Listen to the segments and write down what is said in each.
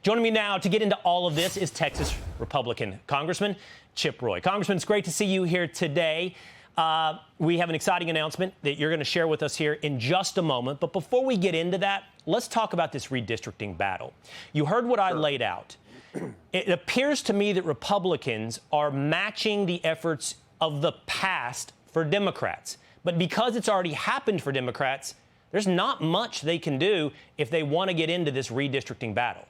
Joining me now to get into all of this is Texas Republican Congressman Chip Roy. Congressman, it's great to see you here today. We have an exciting announcement that you're going to share with us here in just a moment. But before we get into that, let's talk about this redistricting battle. You heard what I laid out. It appears to me that Republicans are matching the efforts of the past for Democrats. But because it's already happened for Democrats, there's not much they can do if they want to get into this redistricting battle.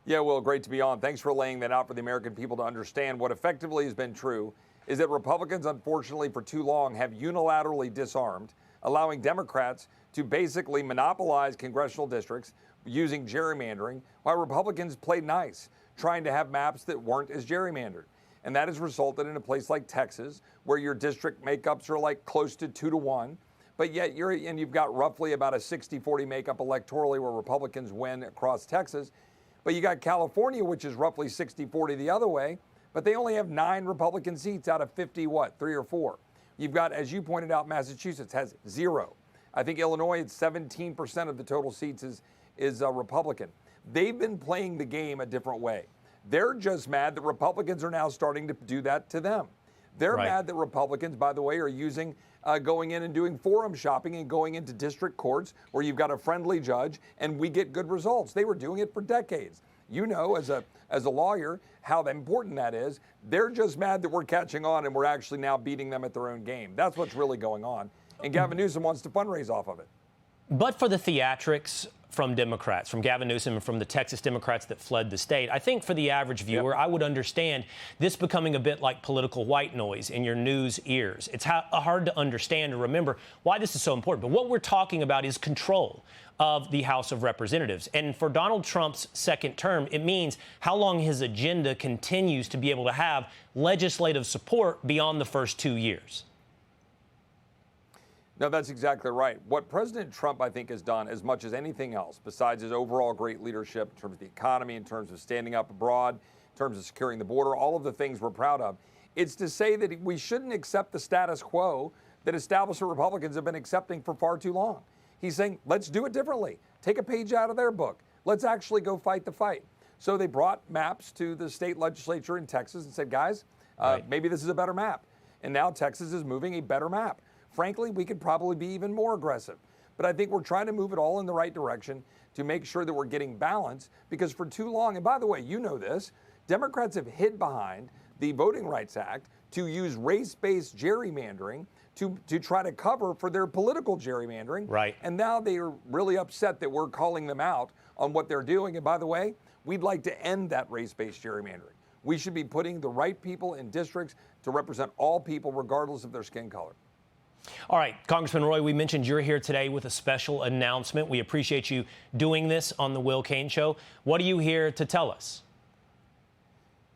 Yeah, Will, great to be on. Thanks for laying that out for the American people to understand. What effectively has been true is that Republicans, unfortunately, for too long have unilaterally disarmed, allowing Democrats to basically monopolize congressional districts using gerrymandering, while Republicans played nice, trying to have maps that weren't as gerrymandered. And that has resulted in a place like Texas, where your district makeups are like close to 2-to-1, but yet you've got roughly about a 60-40 makeup electorally where Republicans win across Texas. But you got California, which is roughly 60-40 the other way, but they only have 9 Republican seats out of 50, 3 or 4. You've got, as you pointed out, Massachusetts has 0. I think Illinois, it's 17% of the total seats is Republican. They've been playing the game a different way. They're just mad that Republicans are now starting to do that to them. They're mad that Republicans, by the way, are using going in and doing forum shopping and going into district courts where you've got a friendly judge and we get good results. They were doing it for decades. You know, as a lawyer, how important that is. They're just mad that we're catching on and we're actually now beating them at their own game. That's what's really going on. And Gavin Newsom wants to fundraise off of it. But for the theatrics from Democrats, from Gavin Newsom and from the Texas Democrats that fled the state, I think for the average viewer, I would understand this becoming a bit like political white noise in your news ears. It's hard to understand and remember why this is so important. But what we're talking about is control of the House of Representatives. And for Donald Trump's second term, it means how long his agenda continues to be able to have legislative support beyond the first 2 years. No, that's exactly right. What President Trump, I think, has done as much as anything else, besides his overall great leadership in terms of the economy, in terms of standing up abroad, in terms of securing the border, all of the things we're proud of, it's to say that we shouldn't accept the status quo that establishment Republicans have been accepting for far too long. He's saying, let's do it differently. Take a page out of their book. Let's actually go fight the fight. So they brought maps to the state legislature in Texas and said, guys, maybe this is a better map. And now Texas is moving a better map. Frankly, we could probably be even more aggressive. But I think we're trying to move it all in the right direction to make sure that we're getting balance, because for too long, and by the way, you know this, Democrats have hid behind the Voting Rights Act to use race-based gerrymandering to try to cover for their political gerrymandering. Right. And now they are really upset that we're calling them out on what they're doing. And by the way, we'd like to end that race-based gerrymandering. We should be putting the right people in districts to represent all people regardless of their skin color. All right, Congressman Roy, we mentioned you're here today with a special announcement. We appreciate you doing this on the Will Cain Show. What are you here to tell us?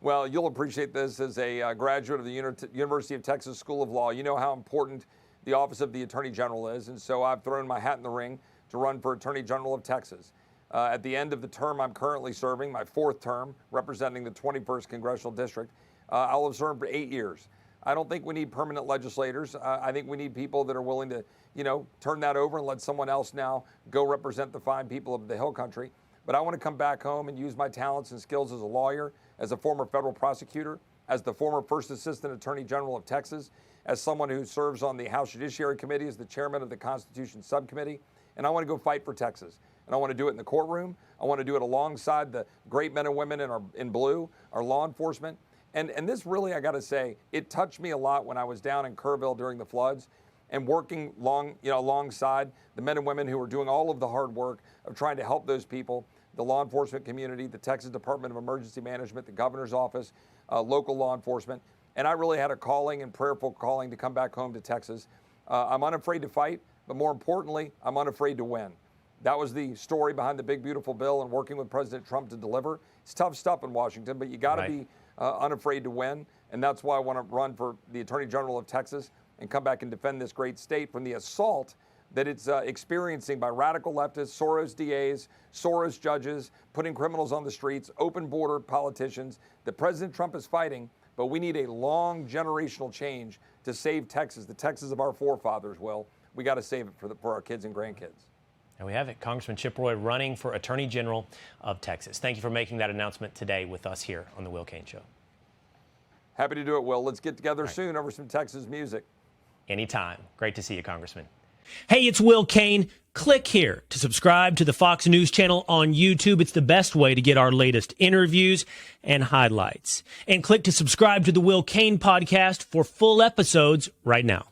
Well, you'll appreciate this as a graduate of the University of Texas School of Law. You know how important the office of the Attorney General is, and so I've thrown my hat in the ring to run for Attorney General of Texas. At the end of the term I'm currently serving, my 4th term, representing the 21st Congressional District, I'll have served for 8 years. I don't think we need permanent legislators. I think we need people that are willing to, turn that over and let someone else now go represent the fine people of the Hill Country. But I want to come back home and use my talents and skills as a lawyer, as a former federal prosecutor, as the former First Assistant Attorney General of Texas, as someone who serves on the House Judiciary Committee as the chairman of the Constitution Subcommittee. And I want to go fight for Texas. And I want to do it in the courtroom. I want to do it alongside the great men and women in blue, our law enforcement. And this really, I got to say, it touched me a lot when I was down in Kerrville during the floods and working alongside the men and women who were doing all of the hard work of trying to help those people, the law enforcement community, the Texas Department of Emergency Management, the governor's office, local law enforcement. And I really had a calling and prayerful calling to come back home to Texas. I'm unafraid to fight, but more importantly, I'm unafraid to win. That was the story behind the big, beautiful bill and working with President Trump to deliver. It's tough stuff in Washington, but you got to be unafraid to win. And that's why I want to run for the Attorney General of Texas and come back and defend this great state from the assault that it's experiencing by radical leftists, Soros DAs, Soros judges, putting criminals on the streets, open border politicians that President Trump is fighting. But we need a long generational change to save Texas, the Texas of our forefathers, Will. We got to save it for our kids and grandkids. There we have it. Congressman Chip Roy running for Attorney General of Texas. Thank you for making that announcement today with us here on The Will Cain Show. Happy to do it, Will. Let's get together soon over some Texas music. Anytime. Great to see you, Congressman. Hey, it's Will Cain. Click here to subscribe to the Fox News channel on YouTube. It's the best way to get our latest interviews and highlights. And click to subscribe to the Will Cain podcast for full episodes right now.